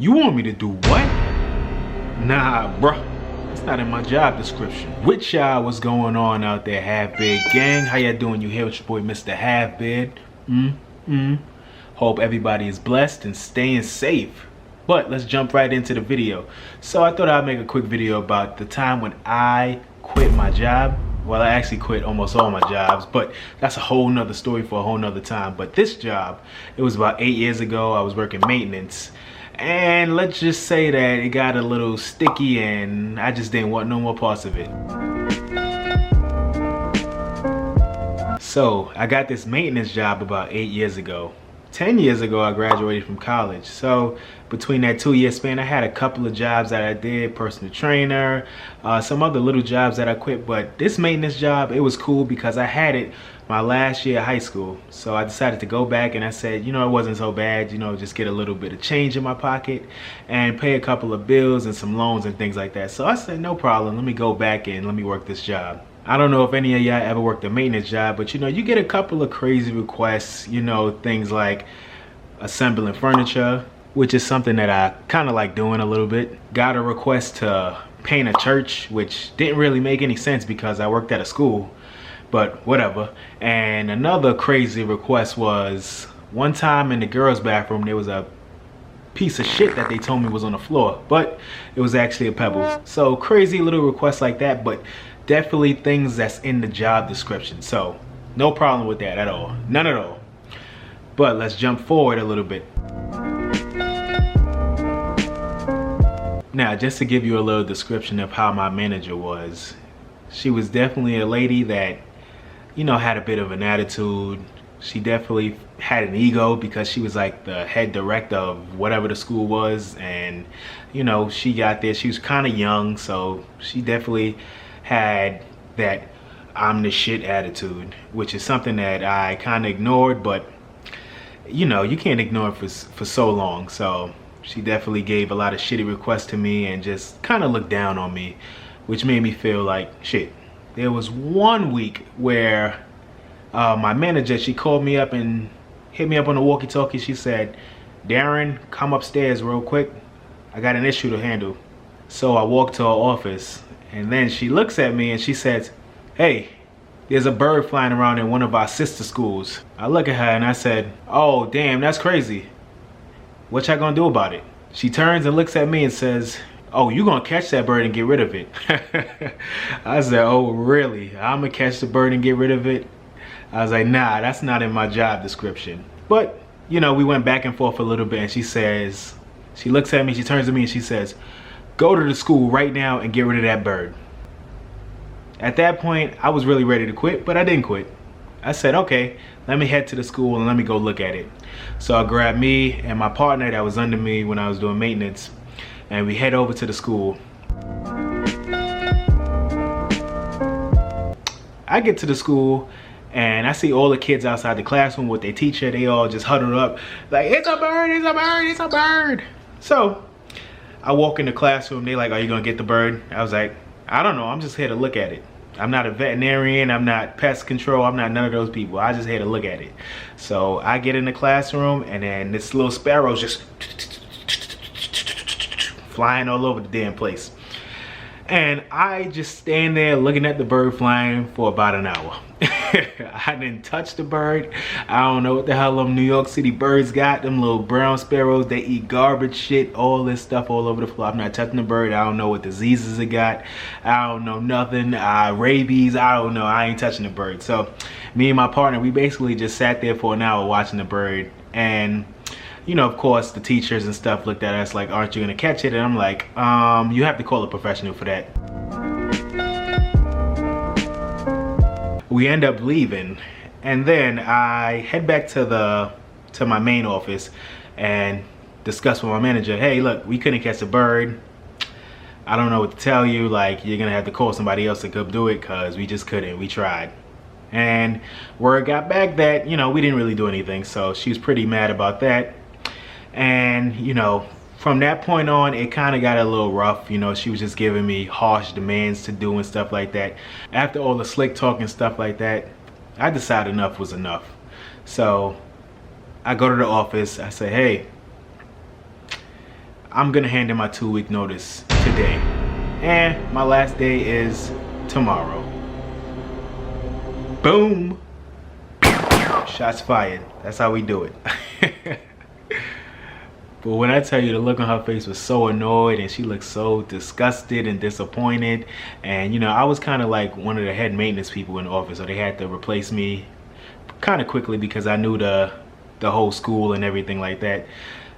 You want me to do what? Nah, bruh. That's not in my job description. Which y'all, what's going on out there, HalfBeard gang? How y'all doing? You here with your boy, Mr. HalfBeard. Hope everybody is blessed and staying safe. But let's jump right into the video. So I thought I'd make a quick video about the time when I quit my job. Well, I actually quit almost all my jobs, but that's a whole nother story for a whole nother time. But this job, it was about 8 years ago. I was working maintenance. And let's just say that it got a little sticky and I just didn't want no more parts of it. So I got this maintenance job about 8 years ago. 10 years ago, I graduated from college. So between that 2-year span, I had a couple of jobs that I did, personal trainer, some other little jobs that I quit. But this maintenance job, it was cool because I had it my last year of high school. So I decided to go back and I said, you know, it wasn't so bad, you know, just get a little bit of change in my pocket and pay a couple of bills and some loans and things like that. So I said, no problem, let me go back and let me work this job. I don't know if any of y'all ever worked a maintenance job, but you know, you get a couple of crazy requests, you know, things like assembling furniture, which is something that I kind of like doing a little bit. Got a request to paint a church, which didn't really make any sense because I worked at a school, but whatever. And another crazy request was one time in the girls' bathroom, there was a piece of shit that they told me was on the floor, but it was actually a pebble. So crazy little requests like that, but definitely things that's in the job description. So no problem with that at all, none at all. But let's jump forward a little bit. Now, just to give you a little description of how my manager was, she was definitely a lady that, you know, had a bit of an attitude. She definitely had an ego because she was like the head director of whatever the school was. And, you know, she got there, she was kind of young, so she definitely had that I'm the shit attitude, which is something that I kind of ignored, but you know, you can't ignore it for so long. So she definitely gave a lot of shitty requests to me and just kind of looked down on me, which made me feel like shit. There was one week where my manager, she called me up and hit me up on the walkie-talkie. She said, Darren, come upstairs real quick. I got an issue to handle. So I walked to her office and then she looks at me and she says, hey, there's a bird flying around in one of our sister schools. I look at her and I said, oh, damn, that's crazy. What y'all gonna do about it? She turns and looks at me and says, oh, you gonna catch that bird and get rid of it. I said, oh, really? I'm gonna catch the bird and get rid of it? I was like, nah, that's not in my job description. But, you know, we went back and forth a little bit and she says, she looks at me, she turns to me and she says, go to the school right now and get rid of that bird. At that point, I was really ready to quit, but I didn't quit. I said, okay, let me head to the school and let me go look at it. So I grabbed me and my partner that was under me when I was doing maintenance, and we head over to the school. I get to the school and I see all the kids outside the classroom with their teacher. They all just huddled up like, it's a bird, it's a bird, it's a bird. So I walk in the classroom, they like, are you gonna get the bird? I was like, I don't know, I'm just here to look at it. I'm not a veterinarian, I'm not pest control, I'm not none of those people. I just here to look at it. So I get in the classroom and then this little sparrow's just flying all over the damn place. And I just stand there looking at the bird flying for about an hour. I didn't touch the bird. I don't know what the hell them New York City birds got. Them little brown sparrows, they eat garbage shit, all this stuff all over the floor. I'm not touching the bird. I don't know what diseases it got. I don't know nothing. Rabies, I don't know. I ain't touching the bird. So me and my partner, we basically just sat there for an hour watching the bird. And you know, of course, the teachers and stuff looked at us like, aren't you gonna catch it? And I'm like, you have to call a professional for that. We end up leaving, and then I head back to my main office and discuss with my manager, hey, look, we couldn't catch the bird. I don't know what to tell you, like, you're gonna have to call somebody else to come do it because we just couldn't, we tried. And word got back that, you know, we didn't really do anything, so she was pretty mad about that. And, you know, from that point on, it kind of got a little rough. You know, she was just giving me harsh demands to do and stuff like that. After all the slick talk and stuff like that, I decided enough was enough. So I go to the office, I say, hey, I'm gonna hand in my 2-week notice today. And my last day is tomorrow. Boom! Shots fired. That's how we do it. But when I tell you, the look on her face was so annoyed and she looked so disgusted and disappointed. And you know, I was kind of like one of the head maintenance people in the office, so they had to replace me kind of quickly because I knew the whole school and everything like that.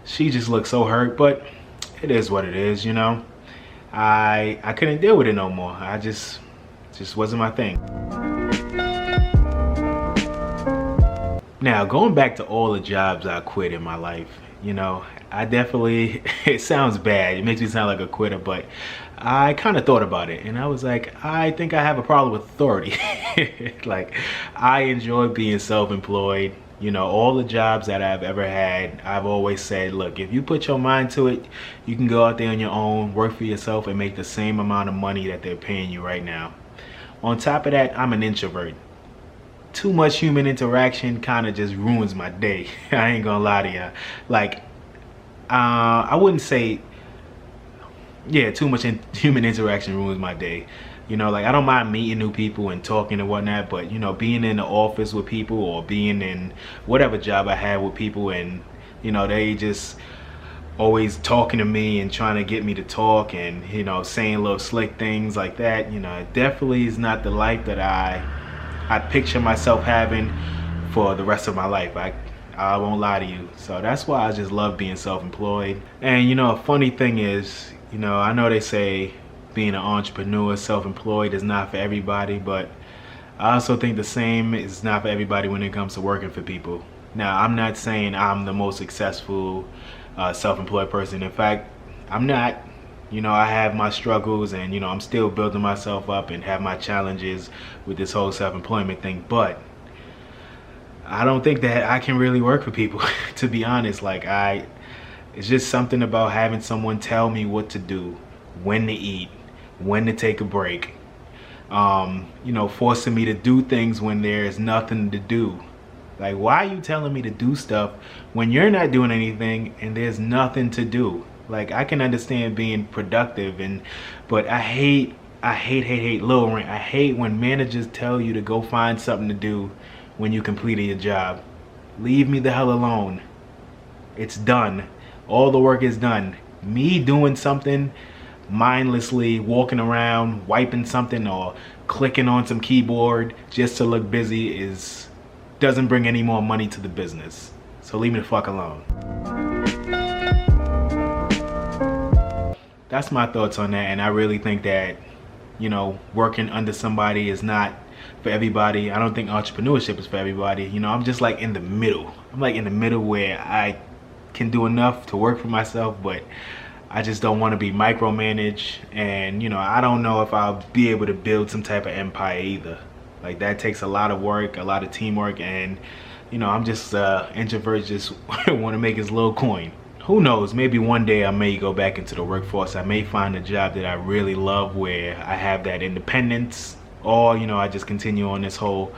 She just looked so hurt, but it is what it is, you know. I couldn't deal with it no more. I just wasn't my thing. Now, going back to all the jobs I quit in my life, you know, I definitely, it sounds bad, it makes me sound like a quitter, but I kind of thought about it and I was like, I think I have a problem with authority. Like, I enjoy being self-employed. You know, all the jobs that I've ever had, I've always said, look, if you put your mind to it, you can go out there on your own, work for yourself and make the same amount of money that they're paying you right now. On top of that, I'm an introvert. Too much human interaction kind of just ruins my day. I ain't gonna lie to you. Like, I wouldn't say, yeah, too much human interaction ruins my day. You know, like, I don't mind meeting new people and talking and whatnot, but you know, being in the office with people or being in whatever job I had with people and, you know, they just always talking to me and trying to get me to talk and, you know, saying little slick things like that, you know, it definitely is not the life that I picture myself having for the rest of my life. I won't lie to you. So that's why I just love being self-employed. And you know, a funny thing is, you know, I know they say being an entrepreneur, self-employed is not for everybody, but I also think the same is not for everybody when it comes to working for people. Now, I'm not saying I'm the most successful self-employed person. In fact, I'm not. You know, I have my struggles and, you know, I'm still building myself up and have my challenges with this whole self-employment thing, but I don't think that I can really work for people, to be honest. Like, it's just something about having someone tell me what to do, when to eat, when to take a break, you know, forcing me to do things when there's nothing to do. Like, why are you telling me to do stuff when you're not doing anything and there's nothing to do? Like, I can understand being productive, but I hate Lil Rant. I hate when managers tell you to go find something to do when you completed your job. Leave me the hell alone. It's done. All the work is done. Me doing something mindlessly, walking around, wiping something or clicking on some keyboard just to look busy doesn't bring any more money to the business. So leave me the fuck alone. That's my thoughts on that, and I really think that, you know, working under somebody is not for everybody. I don't think entrepreneurship is for everybody. You know, I'm just like in the middle. I'm like in the middle where I can do enough to work for myself, but I just don't want to be micromanaged, and you know, I don't know if I'll be able to build some type of empire either. Like, that takes a lot of work, a lot of teamwork, and you know, I'm just introvert, just want to make his little coin. Who knows, maybe one day I may go back into the workforce. I may find a job that I really love where I have that independence, or you know, I just continue on this whole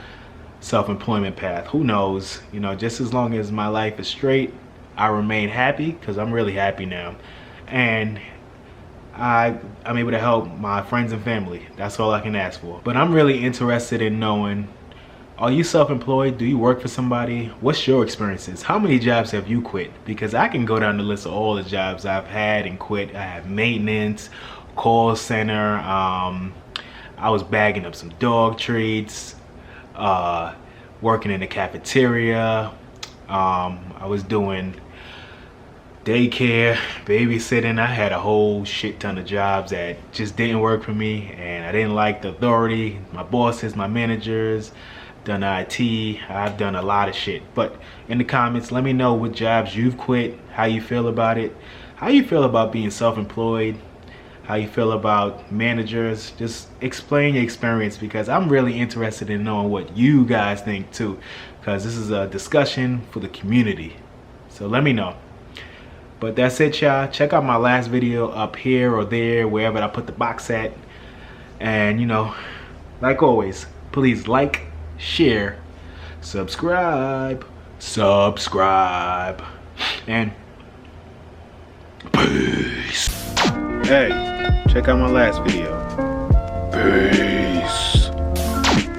self-employment path. Who knows? You know, just as long as my life is straight, I remain happy, because I'm really happy now, and I'm able to help my friends and family. That's all I can ask for. But I'm really interested in knowing, are you self-employed? Do you work for somebody? What's your experiences? How many jobs have you quit? Because I can go down the list of all the jobs I've had and quit. I have maintenance, call center, I was bagging up some dog treats, working in the cafeteria, I was doing daycare, babysitting. I had a whole shit ton of jobs that just didn't work for me, and I didn't like the authority, my bosses, my managers. Done IT, I've done a lot of shit. But in the comments, let me know what jobs you've quit, how you feel about it, how you feel about being self-employed, how you feel about managers. Just explain your experience, because I'm really interested in knowing what you guys think too, because this is a discussion for the community. So let me know. But that's it, y'all. Check out my last video up here or there, wherever I put the box at. And you know, like always, please like, share, subscribe, and Peace. Hey, check out my last video. Peace.